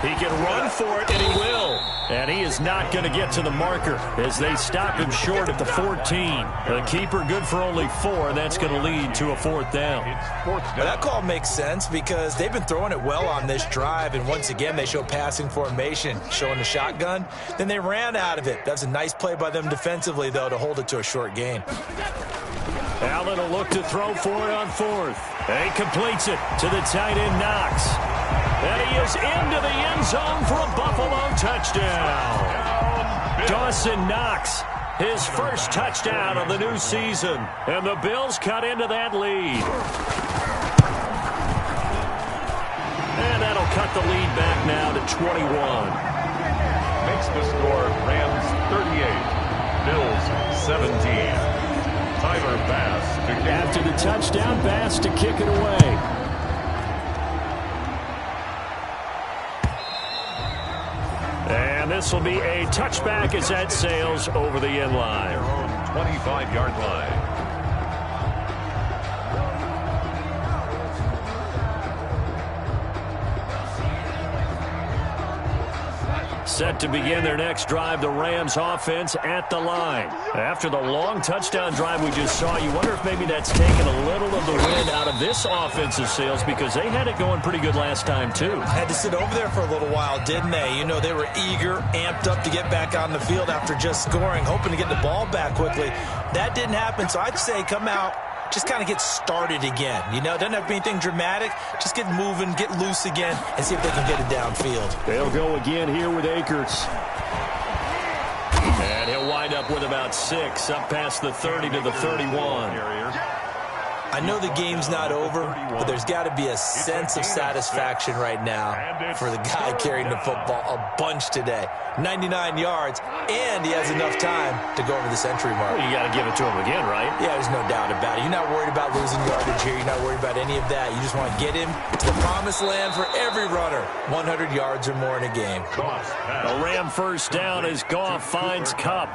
He can run for it, and he will. And he is not going to get to the marker as they stop him short at the 14. The keeper good for only 4, and that's going to lead to a 4th down. It's 4th down. Well, that call makes sense because they've been throwing it well on this drive, and once again they show passing formation, showing the shotgun. Then they ran out of it. That was a nice play by them defensively, though, to hold it to a short gain. Allen will look to throw for it on 4th. And he completes it to the tight end, Knox. And he is into the end zone for a Buffalo touchdown. Dawson Knox, his first touchdown of the new season. And the Bills cut into that lead. And cut the lead back now to 21. Makes the score Rams 38, Bills 17. Tyler Bass to kick. After the touchdown, Bass to kick it away. And this will be a touchback as that sails over the end line. Their own 25-yard line. Set to begin their next drive, the Rams offense at the line. After the long touchdown drive we just saw, you wonder if maybe that's taken a little of the wind out of this offensive sails, because they had it going pretty good last time too. Had to sit over there for a little while, didn't they? You know, they were eager, amped up to get back on the field after just scoring, hoping to get the ball back quickly. That didn't happen, so I'd say come out, just kind of get started again. You know, it doesn't have to be anything dramatic. Just get moving, get loose again, and see if they can get it downfield. They'll go again here with Akers. And he'll wind up with about 6, up past the 30 to the 31. I know the game's not over, but there's got to be a sense of satisfaction right now for the guy carrying the football a bunch today. 99 yards, and he has enough time to go over the century mark. Well, you got to give it to him again, right? Yeah, there's no doubt about it. You're not worried about losing yardage here. You're not worried about any of that. You just want to get him to the promised land for every runner. 100 yards or more in a game. A Ram first down as Goff finds Kupp.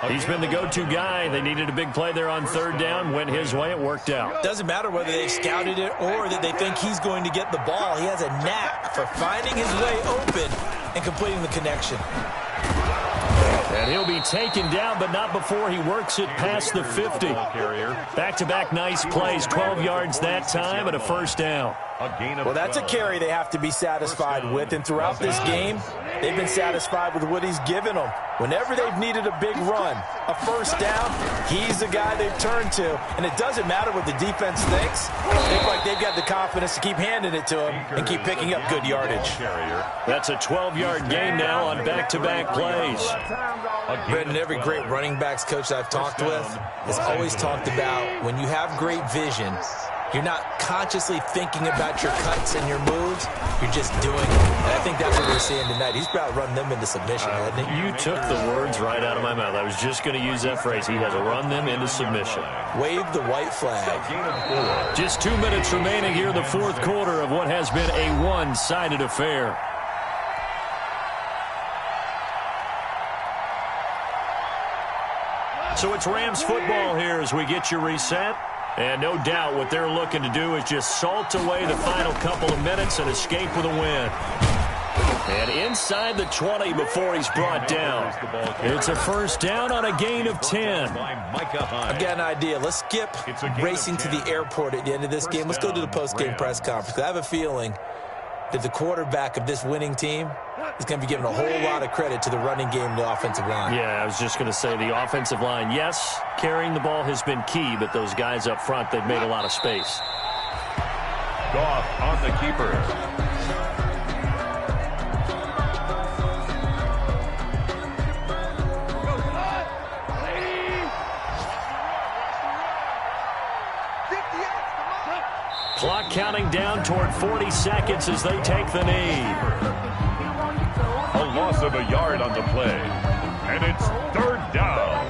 He's been the go-to guy. They needed a big play there on third down. Went his way. It worked out. Doesn't matter whether they've scouted it or that they think he's going to get the ball. He has a knack for finding his way open and completing the connection. And he'll be taken down, but not before he works it past the 50. Back-to-back nice plays. 12 yards that time and a first down. Well, that's a carry they have to be satisfied with. And throughout this game, they've been satisfied with what he's given them. Whenever they've needed a big run, a first down, he's the guy they've turned to. And it doesn't matter what the defense thinks. They look like they've got the confidence to keep handing it to him and keep picking up good yardage. That's a 12-yard gain now on back-to-back plays. Brendan, every great running backs coach I've talked with has always talked about when you have great vision, you're not consciously thinking about your cuts and your moves. You're just doing it. And I think that's what we're seeing tonight. He's about to run them into submission, hasn't he? You took the words right out of my mouth. I was just going to use that phrase. He has to run them into submission. Wave the white flag. Just 2 minutes remaining here in the fourth quarter of what has been a one-sided affair. So it's Rams football here as we get you reset. And no doubt what they're looking to do is just salt away the final couple of minutes and escape with a win. And inside the 20 before he's brought down. It's a first down on a gain of 10. I've got an idea. Let's skip racing to the airport at the end of this game. Let's go to the post-game press conference. I have a feeling that the quarterback of this winning team is going to be given a whole lot of credit to the running game and the offensive line. Yeah, I was just going to say the offensive line, yes, carrying the ball has been key, but those guys up front, they've made a lot of space. Goff on the keeper. Clock counting down toward 40 seconds as they take the knee. A loss of a yard on the play. And it's third down.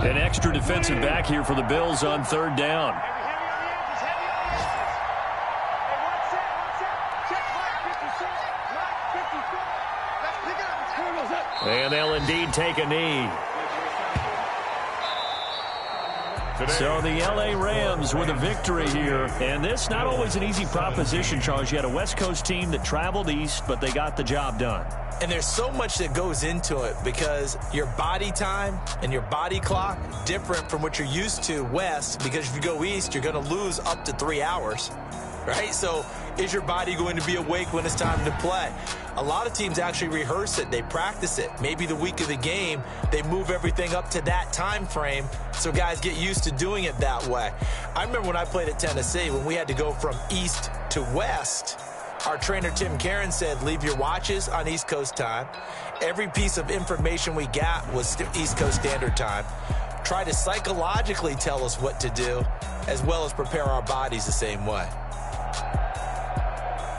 An extra defensive back here for the Bills on third down. And they'll indeed take a knee. So the L.A. Rams with a victory here. And this not always an easy proposition, Charles. You had a West Coast team that traveled east, but they got the job done. And there's so much that goes into it because your body time and your body clock different from what you're used to west, because if you go east, you're going to lose up to 3 hours, right? So is your body going to be awake when it's time to play? A lot of teams actually rehearse it. They practice it. Maybe the week of the game, they move everything up to that time frame so guys get used to doing it that way. I remember when I played at Tennessee, when we had to go from east to west, Our trainer, Tim Karen, said, leave your watches on East Coast time. Every piece of information we got was East Coast Standard Time. Try to psychologically tell us what to do, as well as prepare our bodies the same way.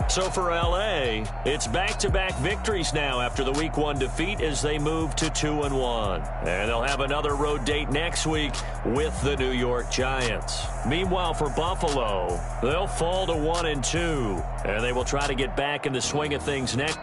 So for LA, it's back-to-back victories now after the Week 1 defeat as they move to 2-1. And they'll have another road date next week with the New York Giants. Meanwhile, for Buffalo, they'll fall to 1-2, and they will try to get back in the swing of things next.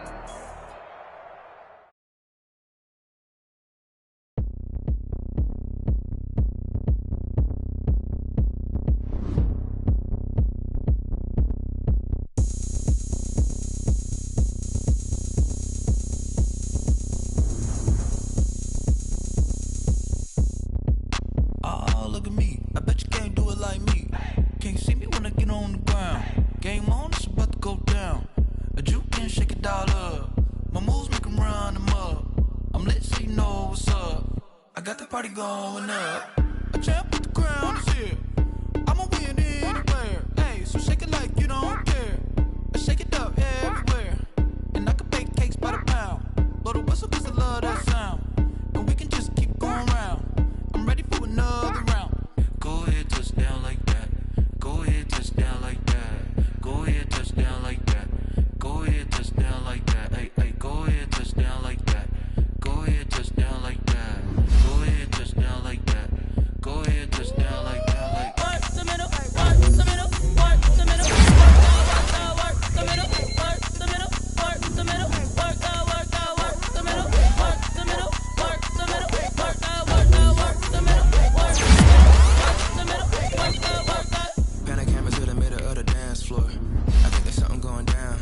Going up, a champ with the crown is here. I'ma win anywhere. Hey, so shake it like you don't care. I shake it up everywhere. And I can bake cakes by the pound. Blow the whistle 'cause I love that sound. And we can just keep going round. I'm ready for another round. Go ahead, touch down like that. Go ahead, touch down like that. Go ahead, touch down like that. Go ahead, touch down like that. Hey, hey, go ahead, touch down like that. Go ahead, touch down like that. Go ahead, touch down like that. Go ahead, touch down like that. Like work the middle, work the middle, work the middle, work the middle, work the middle, work the middle, work the middle, work the middle, work the middle, work the middle, work the middle, work the middle, work the. Panic camera to the middle of the dance floor. I think there's something going down.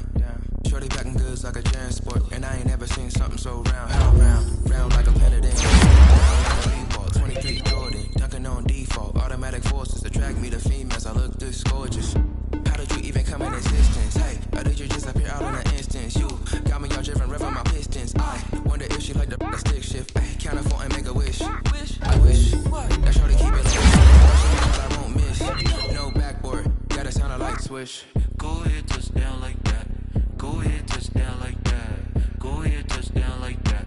Shorty packing goods like a transport, and I ain't never seen something so round, round like a pendant. 23 Jordan, dunking on default. Automatic forces attract me to females. I look this gorgeous. How did you even come in existence? Hey, or did you just appear out in an instance? You got me all driven, revving my pistons. I wonder if she like the stick shift. Hey, count it for and make a wish. I wish that shorty keep it low. I won't miss. No backboard, gotta sound a light switch. Go ahead, touch down like that. Go ahead, touch down like that. Go ahead, touch down like that.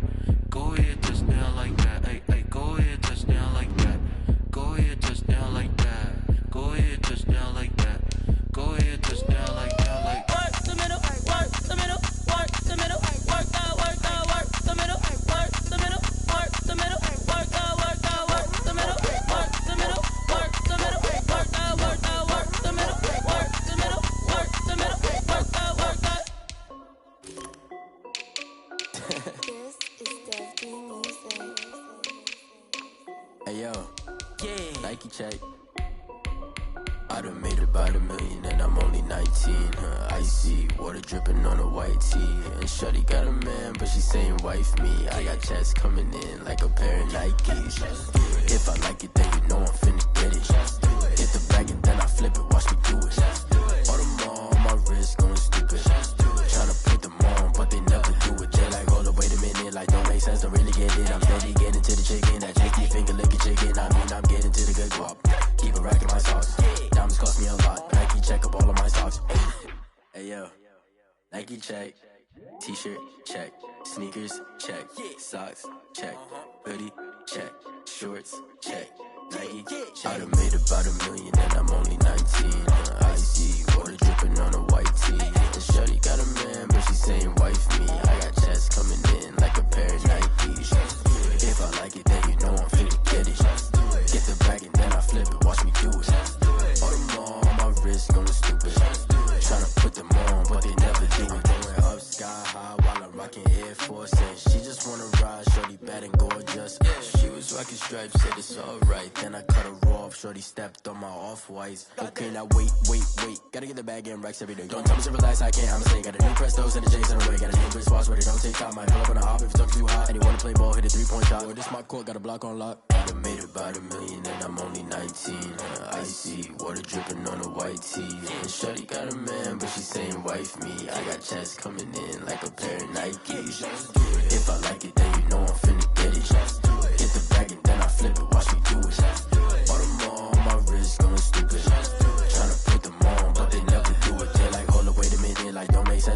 Go ahead, touch down like that. Hey, hey, go ahead, touch down like that. Go ahead, touch down like that. Go ahead, touch down like that. Go ahead, touch down like that. Like work the middle, work the middle, work the middle, work the middle, work the middle, work the middle, work the middle, work the middle, work the middle, work the middle, work the middle, work the middle, work the middle, work the middle, work the middle, work the. This is Desby Music. Hey yo, Nike check. I done made about $1 million and I'm only 19. Icy water dripping on a white tee. And shorty got a man, but she saying wife me. I got checks coming in like a pair of Nikes. If I like it, then you know I'm finna get it. Hit the bag and then I flip it, watch me do it. All them on my wrist going stupid. Tryna put them on, but they never do it. They like, hold up, wait a minute, like don't make sense, don't really get it. I'm steady getting to the chicken, that jakey finger licking chicken. I mean, I'm getting to the good guap. Keep a rack in my sauce. Diamonds cost me a lot. Nike check up all of my stocks. Hey yo, Nike check. T-shirt check. Sneakers check. Socks check. Hoodie check. Shorts check. Nike check. I done made about $1 million and I'm only 19. Icy water dripping on a white tee. And shorty got a man, but she saying wife me. I got checks coming in like a pair of Nikes. If I like it, then you know I'm finna get it. Get the bag and then I flip it, watch me do it. All them on my wrist going stupid. Tryna put them on, but they never do it. Going up sky high while I'm rocking Air Force. And she just wanna ride, shorty bad and gorgeous. She was rocking stripes, said it's alright. Then I cut her off, shorty stepped on my off-whites. Okay, now wait. Gotta get the bag and racks every day. Don't tell me to relax, I can't, I'm a snake. Got a new Prestos and a Jason away. Got a new wrist watch where they don't take time. Might pull up on a hop if it's too hot. And you wanna play ball, hit a 3-point shot. Or this my court, got a block on lock. I done made about $1 million and I'm only 19. Icy water dripping on a white tee. And shorty got a man, but she saying wife me. I got checks coming in like a pair of Nikes. If I like it, then you know I'm finna get it. Hit the bag and then I flip it, watch me do it. All them on my wrist going stupid. Tryna put them on, but they never do it. They like, hold up, wait a minute, like don't make sense.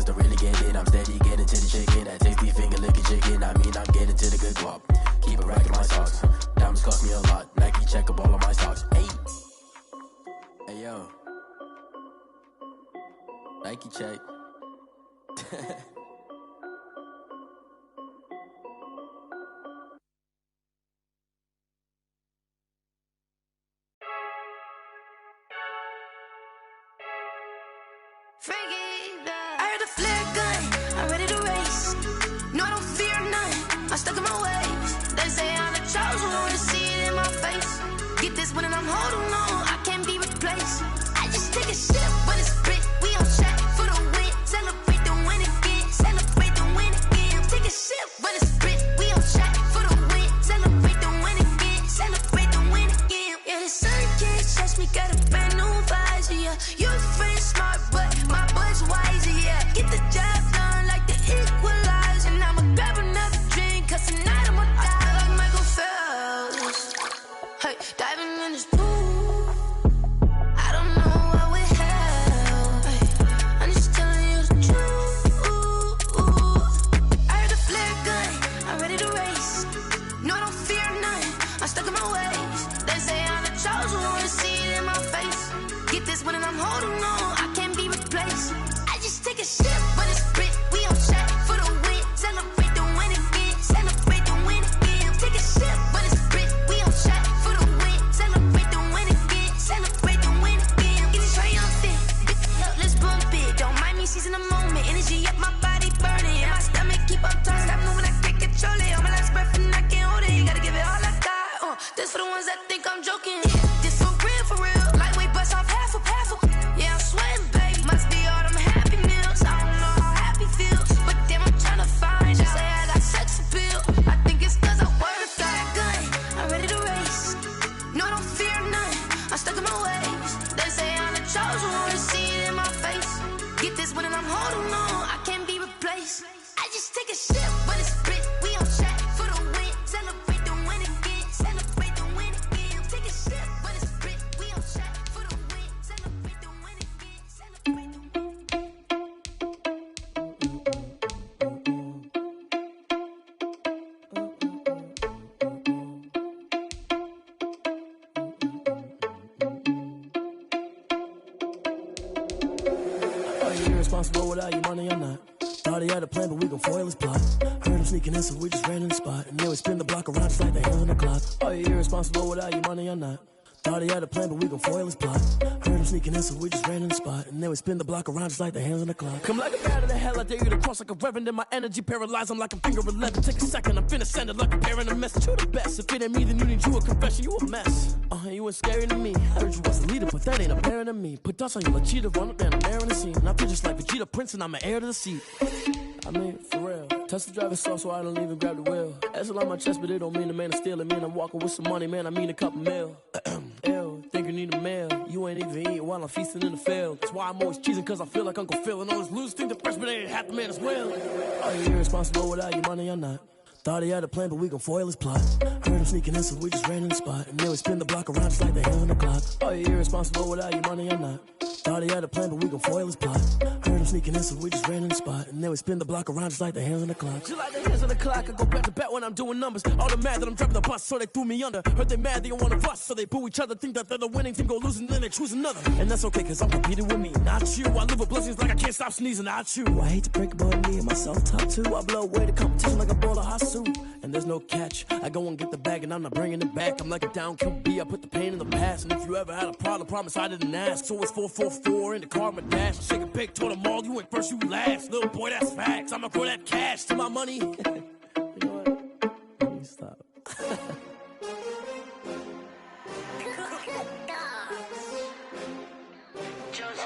lot. Nike check up all of my socks. Hey yo, Nike check. I heard a flare gun, I'm ready to race. No, I don't fear none, I'm stuck in my ways. They say I'm the chosen one, to see it in my face. Get this one and I'm holding on, I can't be replaced. I just take a sip, but it's spit, we on track for the win. Celebrate the win again, celebrate the win again. Take a sip, but it's spit, we on track for the win. Celebrate the win again, celebrate the win again. Yeah, the sun can't touch me, got a brand new visor, yeah. Your friend smart, but my bud's wiser, yeah. Get the job done like the equalizer. And I'ma grab another drink, cause tonight I'ma die like Michael Phelps. Hey, diving in this pool, I don't know what would help. Hey, I'm just telling you the truth. I heard a flare gun, I'm ready to race. No, I don't fear none, I'm stuck in my ways. They say I'm the chosen one, to see it in my face. Get this one and I'm holding on, I can't be replaced. I just take a sip, but it's spit, we on track for the win. Celebrate the win again, celebrate the win again. Take a sip, but it's spit, we on track for the win. Celebrate the win again, celebrate the win again. Get it triumphant, look, let's bump it. Don't mind me seizing the moment, energy up my body burning. And my stomach keep up turning, stop moving, I can't control it. On my last breath and I can't hold it, you gotta give it all I got. This for the ones that think I'm joking. This for real, lightweight bust off half a. Yeah, I'm sweating, babe, must be all them happy meals. I don't know how happy feels, but damn, I'm tryna find you. Say I got sex appeal, I think it's cause I work a flat gun, I'm ready to race. No, I don't fear none, I'm stuck in my ways. They say I'm the chosen one, to see it in my face. Get this one and I'm holding on, I can't be replaced. I just take a sip, but it's spit, we on track for the win. Celebrate the win again, celebrate the win again. Take a sip, but it's spit, we on track for the win. Celebrate the win again, celebrate the win. Are you irresponsible without your money or not? Thought he had a plan, but we gon' foil his plot. Heard him sneaking in, so we just ran in the spot. And then we spin the block around just like the hands on the clock. Are you irresponsible without your money or not? Thought he had a plan, but we gon' foil his plot. Heard him sneaking in, so we just ran in the spot. And then we spin the block around just like the hands on the clock. Come like a bat of the hell, I dare you to cross like a reverend. And my energy paralyzed, I'm like a finger 11. Take a second, I'm finna send it like a parent a message. You the best, if it ain't me, then you need you a confession. You a mess, you ain't scary to me. Heard you was a leader, but that ain't apparent to me. Put dust on you like Cheetah, run up down the air in the scene. And I feel just like Vegeta Prince, and I'm an heir to the seat. I mean, for real. Touch the driver's soft, so I don't even grab the wheel. That's a lot on my chest, but it don't mean the man is stealing. Man, I'm walking with some money, man, I mean a couple mil. Ew, think you need a meal. You ain't even eating while I'm feasting in the field. That's why I'm always cheesing, cause I feel like Uncle Phil. And all those losers think the freshman ain't half the man as well. Are you irresponsible without your money or not? Thought he had a plan, but we gon' foil his plot. Heard him sneaking in, so we just ran in the spot. And then we spin the block around just like the hands on the clock. Are you irresponsible without your money or not? Thought he had a plan, but we gon' foil his plot. Heard him sneaking in, so we just ran in the spot. And then we spin the block around just like the hands on the clock. Just like the hands on the clock, I go back to back when I'm doing numbers. All the mad that I'm driving the bus, so they threw me under. Heard they mad, they don't wanna bust, so they boo each other. Think that they're the winning team, go losing, then they choose another. And that's okay, cause I'm competing with me, not you. I live with blessings like I can't stop sneezing, not you. I hate to break it, but me and myself top too. I blow away the competition like a bowl of hot soup. And there's no catch, I go and get the bag and I'm not bringing it back. I'm like a down QB, I put the pain in the past. And if you ever had a problem, promise I didn't ask. So it's 444 in the car, my dash. Shake a big, told them all, you ain't first, you last. Little boy, that's facts, I'ma grow that cash to my money. You know what? Let me stop. Just